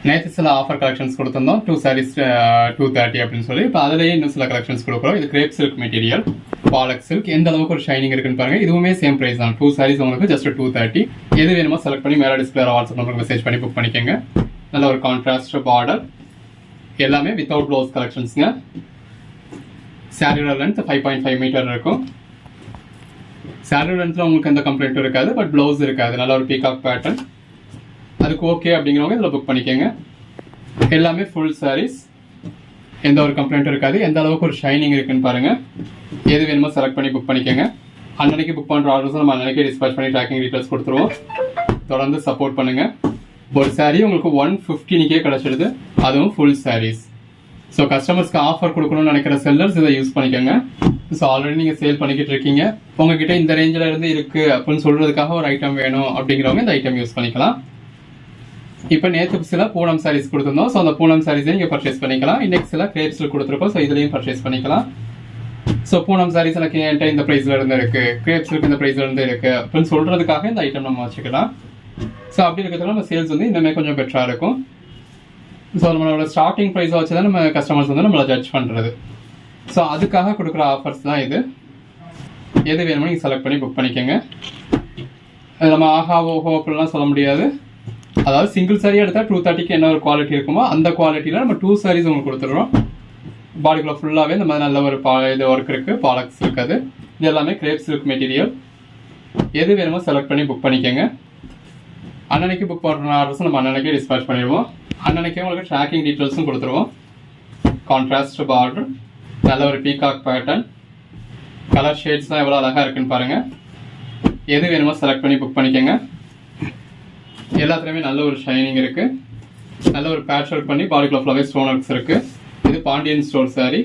நேற்று சில offer collections கொடுத்துருந்தோம். 2 sarees 230 அப்படின்னு சொல்லி. இப்போ அதிலேயே இன்னும் சில கலெக்ஷன்ஸ் கொடுக்குறோம். இது கிரேப் சில்க் மெட்டீரியல், பாலக் சில்க். எந்த அளவுக்கு ஒரு ஷைனிங் இருக்குன்னு பாருங்க. இதுவுமே சேம் பிரைஸ் தான். 2 sarees உங்களுக்கு ஜஸ்ட் 230. எது வேணுமோ செலக்ட் பண்ணி மேலே டிஸ்பிளே வாட்ஸ்அப் நம்பருக்கு மெசேஜ் பண்ணி புக் பண்ணிக்கோங்க. நல்ல ஒரு கான்ட்ராஸ்ட் பார்டர், எல்லாமே வித்தவுட் ப்ளவுஸ் கலெக்ஷன்ஸுங்க. சாரியோட லென்த் 5.5 மீட்டர் இருக்கும். சாரியோட லென்த்தில் உங்களுக்கு எந்த கம்ப்ளைண்ட்டும் இருக்காது, பட் ப்ளவுஸ் இருக்காது. நல்ல ஒரு பீகாக் பேட்டர்ன். அதுக்கு ஓகே அப்படிங்கிறவங்க இதில் புக் பண்ணிக்கோங்க. எல்லாமே ஃபுல் சாரீஸ், எந்த ஒரு கம்ப்ளைண்ட்டும் இருக்காது. எந்த அளவுக்கு ஒரு ஷைனிங் இருக்குன்னு பாருங்க. எது வேணுமோ செலக்ட் பண்ணி புக் பண்ணிக்கோங்க. அன்னன்னைக்கு புக் பண்ணுற ஆர்டர்ஸ் நம்ம அன்னன்னைக்கே டிஸ்பேச் பண்ணி ட்ராக்கிங் டீட்டெயில்ஸ் கொடுத்துருவோம். தொடர்ந்து சப்போர்ட் பண்ணுங்க. ஒரு சாரீ உங்களுக்கு 115 கிடைச்சிடுது, அதுவும் ஃபுல் சாரீஸ். ஸோ கஸ்டமர்ஸ்க்கு ஆஃபர் கொடுக்கணும்னு நினைக்கிற செல்லர்ஸ் இதை யூஸ் பண்ணிக்கோங்க. ஸோ ஆல்ரெடி நீங்கள் சேல் பண்ணிக்கிட்டு இருக்கீங்க, உங்ககிட்ட இந்த ரேஞ்சில் இருந்து இருக்கு அப்படின்னு சொல்றதுக்காக ஒரு ஐட்டம் வேணும் அப்படிங்கிறவங்க இந்த ஐட்டம் யூஸ் பண்ணிக்கலாம். இப்போ நேற்று சில பூனம் சாரீஸ் கொடுத்துருந்தோம். ஸோ அந்த பூனம் சாரீஸை நீங்கள் பர்ச்சேஸ் பண்ணிக்கலாம். இன்னைக்கு சில கிரேப்ஸில் கொடுத்துருக்கோம். ஸோ இதுலையும் பர்ச்சேஸ் பண்ணிக்கலாம். ஸோ பூனம் சாரீஸ் எனக்கு என்கிட்ட இந்த ப்ரைஸ்ல இருந்து இருக்கு, கிரேப்ஸுக்கு இந்த ப்ரைஸ்ல இருந்து இருக்கு அப்படின்னு சொல்றதுக்காக இந்த ஐட்டம் நம்ம வச்சுக்கலாம். ஸோ அப்படி இருக்கிறதுல நம்ம சேல்ஸ் வந்து இன்னுமே கொஞ்சம் பெட்டராக இருக்கும். ஸோ நம்மளோட ஸ்டார்டிங் ப்ரைஸை வச்சு தான் நம்ம கஸ்டமர்ஸ் வந்து நம்மளை ஜட்ஜ் பண்ணுறது. ஸோ அதுக்காக கொடுக்குற ஆஃபர்ஸ் தான் இது. எது வேணுமோ நீங்கள் செலக்ட் பண்ணி புக் பண்ணிக்கோங்க. நம்ம ஆஹா ஓஹோ அப்படிலாம் சொல்ல முடியாது. அதாவது சிங்கிள் சாரீ எடுத்தால் 230க்கு என்ன ஒரு குவாலிட்டி இருக்குமோ அந்த குவாலிட்டியில் நம்ம 2 sarees உங்களுக்கு கொடுத்துருவோம். பாடிக்குள்ள ஃபுல்லாகவே இந்த மாதிரி நல்ல ஒரு இது ஒர்க் இருக்குது. பாலக்ஸ் இருக்காது. இது எல்லாமே கிரேப் சில்க் மெட்டீரியல். எது வேணுமோ செலக்ட் பண்ணி புக் பண்ணிக்கோங்க. அன்னன்னைக்கு புக் பண்ணுற ஆர்டர்ஸ் நம்ம அன்னன்னைக்கே டிஸ்பேச் பண்ணிடுவோம். அன்னன்னைக்கே உங்களுக்கு ட்ராக்கிங் டீட்டெயில்ஸும் கொடுத்துருவோம். கான்ட்ராஸ்ட் பார்டர், நல்ல ஒரு பீகாக் பேட்டர்ன், கலர் ஷேட்ஸ்லாம் எவ்வளோ அழகாக இருக்குன்னு பாருங்கள். எது வேணுமோ செலக்ட் பண்ணி புக் பண்ணிக்கோங்க. எல்லாத்துலேயுமே நல்ல ஒரு ஷைனிங் இருக்குது. நல்ல ஒரு பேட்ச் ஒர்க் பண்ணி பாடிக்குள்ள ஃபுல்லாகவே ஸ்டோன் ஒர்க்ஸ் இருக்குது. இது பாண்டியன் ஸ்டோர் சாரீ.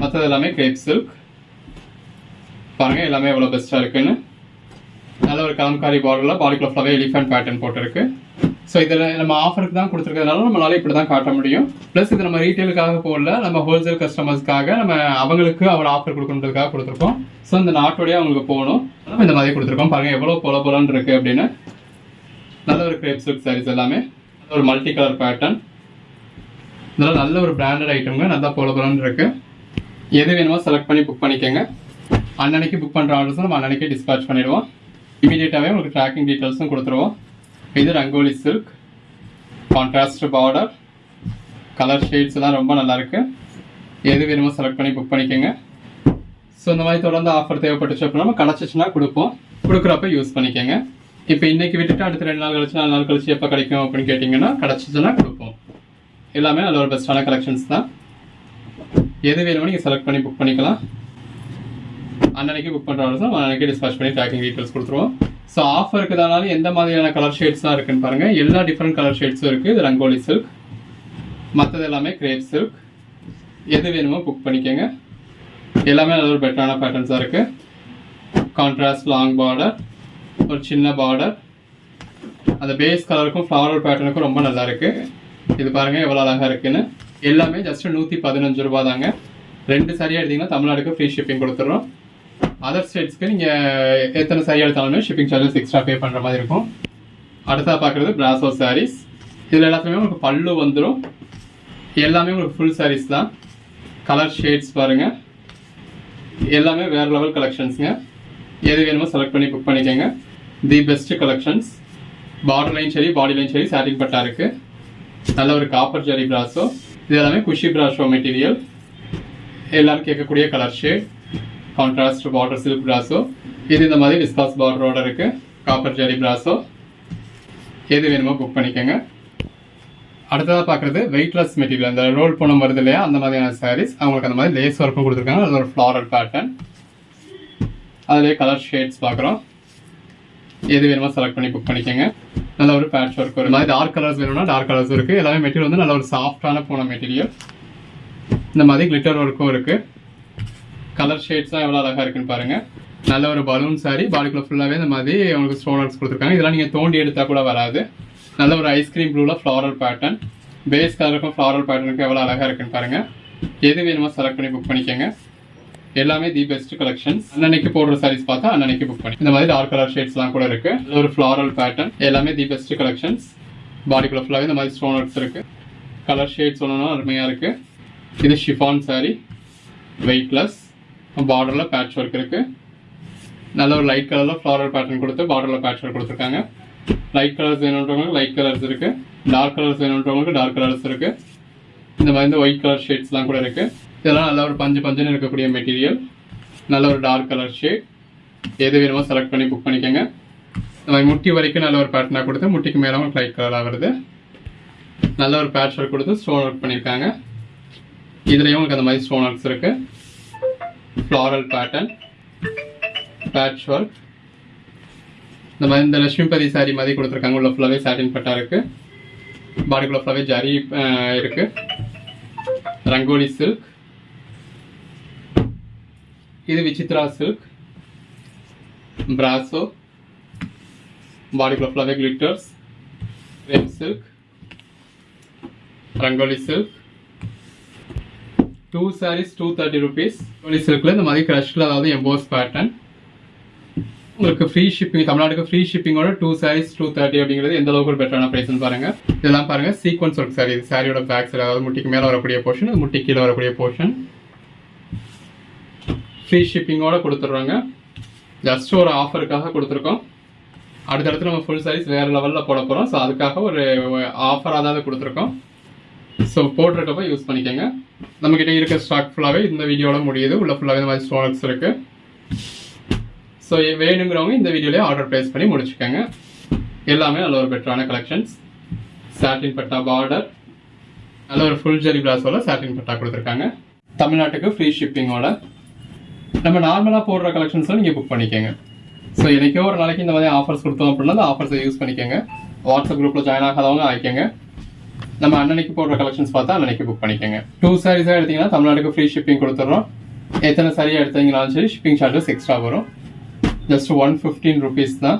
மற்றது எல்லாமே கிரேப் சில்க். பாருங்கள் எல்லாமே எவ்வளோ பெஸ்ட்டாக இருக்குன்னு. நல்ல ஒரு கலம்காரி பார்டரில் பாடிக்குள்ள ஃபுல்லாகவே எலிஃபென்ட் பேட்டர்ன் போட்டிருக்கு. ஸோ இதில் நம்ம ஆஃபருக்கு தான் கொடுத்துருக்கிறதுனால நம்மளால இப்படி தான் காட்ட முடியும். ப்ளஸ் இது நம்ம ரீட்டெயிலுக்காக போடல, நம்ம ஹோல்சேல் கஸ்டமர்ஸ்க்காக நம்ம அவங்களுக்கு அவ்வளோ ஆஃபர் கொடுக்கணுன்றதுக்காக கொடுத்துருக்கோம். ஸோ இந்த நாட்டோடய அவங்களுக்கு போகணும், நம்ம இந்த மாதிரி கொடுத்துருக்கோம். பாருங்கள் எவ்வளோ பொலன்னு இருக்குது அப்படின்னு. நல்ல ஒரு கிரேப் சில்க் சாரீஸ் எல்லாமே ஒரு மல்டி கலர் பேட்டர்ன். இதெல்லாம் நல்ல ஒரு பிராண்டட் ஐட்டம்ங்க. நல்லா பொலன்னு இருக்குது. எது வேணுமோ செலக்ட் பண்ணி புக் பண்ணிக்கோங்க. அன்னன்னைக்கு புக் பண்ணுற ஆர்டர்ஸும் நம்ம அன்னன்னைக்கே டிஸ்பேச் பண்ணிடுவோம். இமீடியட்டாகவே உங்களுக்கு ட்ராக்கிங் டீட்டெயில்ஸும் கொடுத்துருவோம். இது rangoli silk, contrast border, colour shades எல்லாம் ரொம்ப நல்லா இருக்கு. எது வேணுமோ செலக்ட் பண்ணி புக் பண்ணிக்கோங்க. ஸோ இந்த மாதிரி தொடர்ந்து ஆஃபர் தேவைப்பட்டுச்சு அப்படின்னா நம்ம கிடச்சிச்சுன்னா கொடுப்போம். கொடுக்குறப்ப யூஸ் பண்ணிக்கோங்க. இப்போ இன்னைக்கு விட்டுட்டு அடுத்த 2 நாள் கழிச்சு 4 நாள் கழிச்சு எப்போ கிடைக்கும் அப்படின்னு கேட்டிங்கன்னா கிடச்சிச்சுன்னா கொடுப்போம். எல்லாமே நல்ல ஒரு பெஸ்ட்டான கலெக்ஷன்ஸ் தான். எது வேணுமோ நீங்கள் செலக்ட் பண்ணி புக் பண்ணிக்கலாம். அன்னன்னைக்கு புக் பண்ணுற ஆர்டர்ஸ் அன்னன்னைக்கு டிஸ்பேச் பண்ணி ட்ராக்கிங் டீட்டெயில்ஸ் கொடுத்துருவோம். ஸோ ஆஃபர் இருக்கிறதுனால எந்த மாதிரியான கலர் ஷேட்ஸ் தான் இருக்குன்னு பாருங்கள். எல்லா டிஃப்ரெண்ட் கலர் ஷேட்ஸும் இருக்குது. இது ரங்கோலி சில்க், மற்றது எல்லாமே கிரேப் சில்க். எது வேணுமோ புக் பண்ணிக்கோங்க. எல்லாமே நல்ல ஒரு பெட்டரான பேட்டர்ன்ஸாக இருக்குது. கான்ட்ராஸ்ட் லாங் பார்டர், ஒரு சின்ன பார்டர், அந்த பேஸ் கலருக்கும் ஃப்ளாரல் பேட்டர்னுக்கும் ரொம்ப நல்லா இருக்குது. இது பாருங்கள் எவ்வளோ அழகாக இருக்குன்னு. எல்லாமே ஜஸ்ட் 115 ரூபா தாங்க. 2 சாரியாக எடுத்திங்கன்னா தமிழ்நாடுக்கு ஃப்ரீ ஷிப்பிங் கொடுத்துட்றோம். அதர் ஸ்டேட்ஸ்க்கு நீங்கள் எத்தனை சாரி எடுத்தாலுமே ஷிப்பிங் சார்ஜஸ் எக்ஸ்ட்ரா பே பண்ணுற மாதிரி இருக்கும். அடுத்ததாக பார்க்குறது பிராசோ சாரீஸ். இதில் எல்லாத்துலேயுமே உங்களுக்கு பல்லு வந்துடும். எல்லாமே உங்களுக்கு ஃபுல் சாரீஸ் தான். கலர் ஷேட்ஸ் பாருங்கள், எல்லாமே வேறு லெவல் கலெக்ஷன்ஸுங்க. எது வேணுமோ செலக்ட் பண்ணி புக் பண்ணிக்கோங்க. The best collections. பார்டர்லையும் சரி பாடிலையும் சரி சாட்டின் பட்டா இருக்குது. நல்ல ஒரு காப்பர் ஜரி பிராசோ. இது எல்லாமே குஷி பிராசோ மெட்டீரியல். எல்லாரும் கேட்கக்கூடிய colour shade. Contrast border silk brasso. இது இந்த மாதிரி டிஸ்காஸ் பார்டரோட இருக்கு. Copper zari brasso. எது வேணுமோ புக் பண்ணிக்கோங்க. அடுத்ததாக பார்க்குறது வெயிட்லெஸ் மெட்டீரியல். அந்த ரோல் பூனம் வருது இல்லையா, அந்த மாதிரியான சாரீஸ். அவங்களுக்கு அந்த மாதிரி லேஸ் ஒர்க்கும் கொடுத்துருக்காங்க. அது ஒரு ஃப்ளாரல் பேட்டர்ன். அதிலே கலர் ஷேட்ஸ் பார்க்குறோம். எது வேணுமோ செலக்ட் பண்ணி புக் பண்ணிக்கோங்க. நல்ல ஒரு பேட்ச் ஒர்க். ஒரு மாதிரி டார்க் கலர்ஸ் வேணும்னா டார்க் கலர்ஸ் இருக்குது. எல்லாமே மெட்டீரியல் வந்து நல்ல ஒரு சாஃப்டான பூனம் மெட்டீரியல். இந்த மாதிரி கிளிட்டர் ஒர்க்கும் இருக்குது. கலர் ஷேட்ஸ்லாம் எவ்வளோ அழகாக இருக்குன்னு பாருங்கள். நல்ல ஒரு பலூன் சாரீ. பாடிக்குள்ள ஃபுல்லாகவே இந்த மாதிரி உங்களுக்கு ஸ்டோன் ஒர்க்ஸ் கொடுத்துருக்காங்க. இதெல்லாம் நீங்கள் தோண்டி எடுத்தால் கூட வராது. நல்ல ஒரு ஐஸ்கிரீம் ப்ளூவில் ஃப்ளாரல் பேட்டர்ன். பேஸ் கலருக்கும் ஃப்ளாரல் பேட்டர்னுக்கும் எவ்வளோ அழகாக இருக்குன்னு பாருங்கள். எது வேணுமோ செலக்ட் பண்ணி புக் பண்ணிக்கோங்க. எல்லாமே தி பெஸ்ட் கலெக்ஷன்ஸ். அன்னன்னைக்கு போடுற சாரீஸ் பார்த்தா அன்னன்னைக்கு புக் பண்ணி. இந்த மாதிரி டார்க் கலர் ஷேட்ஸ்லாம் கூட இருக்குது. ஒரு ஃப்ளாரல் பேட்டர்ன். எல்லாமே தி பெஸ்ட் கலெக்ஷன்ஸ். பாடிக்குள்ள ஃபுல்லாகவே இந்த மாதிரி ஸ்டோன் ஒர்க்ஸ் இருக்குது. கலர் ஷேட் சொல்லணும்னா அருமையாக இருக்குது. இது ஷிஃபான் சாரீ, வெயிட்லெஸ், பார்டரில் பேட்ச் ஒர்க் இருக்குது. நல்ல ஒரு லைட் கலரில் ஃப்ளாரல் பேட்டர்ன் கொடுத்து பார்டரில் பேட்ச் ஒர்க் கொடுத்துருக்காங்க. லைட் கலர்ஸ் வேணுன்றவங்களுக்கு லைட் கலர்ஸ் இருக்குது, டார்க் கலர்ஸ் வேணுன்றவங்களுக்கு டார்க் கலர்ஸ் இருக்குது. இந்த மாதிரி இந்த ஒயிட் கலர் ஷேட்ஸ்லாம் கூட இருக்குது. இதெல்லாம் நல்ல ஒரு பஞ்சுன்னு இருக்கக்கூடிய மெட்டீரியல். நல்ல ஒரு டார்க் கலர் ஷேட். எது வேணுமோ செலக்ட் பண்ணி புக் பண்ணிக்கோங்க. இந்த மாதிரி முட்டி வரைக்கும் நல்ல ஒரு பேட்டர்னாக கொடுத்து முட்டிக்கு மேலே உங்களுக்கு லைட் கலராக வருது. நல்ல ஒரு பேட்ச் ஒர்க் கொடுத்து ஸ்டோன் ஒர்க் பண்ணியிருக்காங்க. இதுலேயும் உங்களுக்கு அந்த மாதிரி ஸ்டோன் ஒர்க்ஸ் இருக்குது. Floral pattern, patch work. இந்த மாதிரி இந்த லட்சுமிபதி சாரி மாதிரி கொடுத்துருக்காங்க. உள்ள ஃபுல்லாகவே சாட்டின் பட்டா இருக்குது. பாடிக்குள்ள ஃபுல்லாகவே ஜரி இருக்குது. ரங்கோலி சில்க். இது விசித்ரா சில்க், பிராசோ. பாடிக்குள்ள ஃபுல்லாகவே கிளிட்டர்ஸ், ரேம் silk, Rangoli silk. 2 sarees 230 rupees. Rangoli சில்கில் இந்த மாதிரி க்ரஷ்ல, அதாவது எம்போஸ் பேட்டர்ன். உங்களுக்கு ஃப்ரீ ஷிப்பிங், தமிழ்நாட்டுக்கு ஃப்ரீ ஷிப்பிங்கோட 2 sarees 230 அப்படிங்கிறது எந்த அளவுக்கு ஒரு பெட்டரான ப்ரைஸ்னு பாருங்க. இதெல்லாம் பாருங்க, சீக்வன்ஸ் ஒர்க் சாரி. இது சாரியோட பேக் சைடு, அதாவது முட்டிக்கு மேலே வரக்கூடிய போர்ஷன், இது முட்டி கீழே வரக்கூடிய போர்ஷன். ஃப்ரீ ஷிப்பிங்கோட கொடுத்துட்றாங்க. ஜஸ்ட் ஒரு ஆஃபருக்காக கொடுத்துருக்கோம். அடுத்தடுத்து நம்ம ஃபுல் சாரீஸ் வேறு லெவலில் போட போகிறோம். ஸோ அதுக்காக ஒரு ஆஃபராக தான் கொடுத்துருக்கோம். ஸோ போட்டிருக்கப்போ யூஸ் பண்ணிக்கோங்க. நம்மக்கிட்ட இருக்க ஸ்டாக் ஃபுல்லாகவே இந்த வீடியோட முடியுது. உள்ள ஃபுல்லாகவே இந்த மாதிரி ஸ்டோன்ஸ் இருக்குது. ஸோ வேணுங்கிறவங்க இந்த வீடியோலேயே ஆர்டர் ப்ளேஸ் பண்ணி முடிச்சுக்கோங்க. எல்லாமே நல்ல ஒரு பெட்டரான கலெக்ஷன்ஸ். சாட்டின் பட்டா பார்டர், நல்ல ஒரு ஃபுல் ஜெரி பிளாஸோட சாட்டின் பட்டா கொடுத்துருக்காங்க. தமிழ்நாட்டுக்கு ஃப்ரீ ஷிப்பிங்கோட நம்ம நார்மலாக போடுற கலெக்ஷன்ஸில் நீங்கள் புக் பண்ணிக்கோங்க. ஸோ எனக்கே ஒரு நாளைக்கு இந்த மாதிரி ஆஃபர்ஸ் கொடுத்தோம் அப்படின்னா அந்த ஆஃபர்ஸை யூஸ் பண்ணிக்கோங்க. வாட்ஸ்அப் குரூப்பில் ஜாயின் ஆகாதவங்க ஆகிக்கோங்க. நம்ம அன்னன்னைக்கு போடுற கலெக்ஷன்ஸ் பார்த்தா அன்னன்னைக்கு புக் பண்ணிக்கோங்க. 2 sarees எடுத்தீங்கன்னா தமிழ்நாட்டுக்கு ஃப்ரீ ஷிப்பிங் கொடுத்துட்றோம். எத்தனை சாரியாக எடுத்தீங்கனாலும் சரி ஷிப்பிங் சார்ஜஸ் எக்ஸ்ட்ரா வரும். ஜஸ்ட் 115 rupees தான்.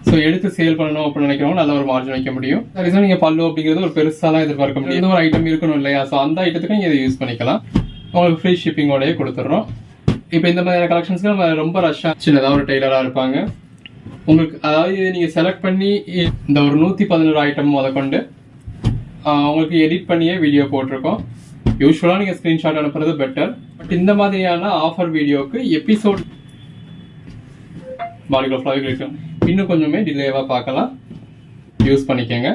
ஸோ எடுத்து சேல் பண்ணணும் அப்படின்னு நினைக்கிறவங்க நல்ல ஒரு மார்ஜின் வைக்க முடியும். சாரீஸாக நீங்கள் பல்லு அப்படிங்கிறது ஒரு பெருசாலாம் எதிர்பார்க்க முடியும். எந்த ஒரு ஐட்டம் இருக்கணும் இல்லையா? ஸோ அந்த ஐட்டத்துக்கு நீங்கள் இதை யூஸ் பண்ணிக்கலாம். உங்களுக்கு ஃப்ரீ ஷிப்பிங்கோடய கொடுத்துட்றோம். இப்போ இந்த மாதிரியான கலெக்ஷன்ஸ்க்கு நம்ம ரொம்ப ரஷ்ஷாக சின்னதாக ஒரு டெய்லராக இருப்பாங்க. உங்களுக்கு அதாவது நீங்கள் செலக்ட் பண்ணி இந்த ஒரு 111 ஐட்டம் முதற்கொண்டு உங்களுக்கு எடிட் பண்ணியே வீடியோ போட்டிருக்கோம். யூஸ்வலாக நீங்கள் ஸ்க்ரீன்ஷாட் அனுப்புறது பெட்டர். பட் இந்த மாதிரியான ஆஃபர் வீடியோக்கு எபிசோட் பாடிக்குள்ள ஃப்ளாக் இருக்கும். இன்னும் கொஞ்சமே டிலேவாக பார்க்கலாம். யூஸ் பண்ணிக்கோங்க.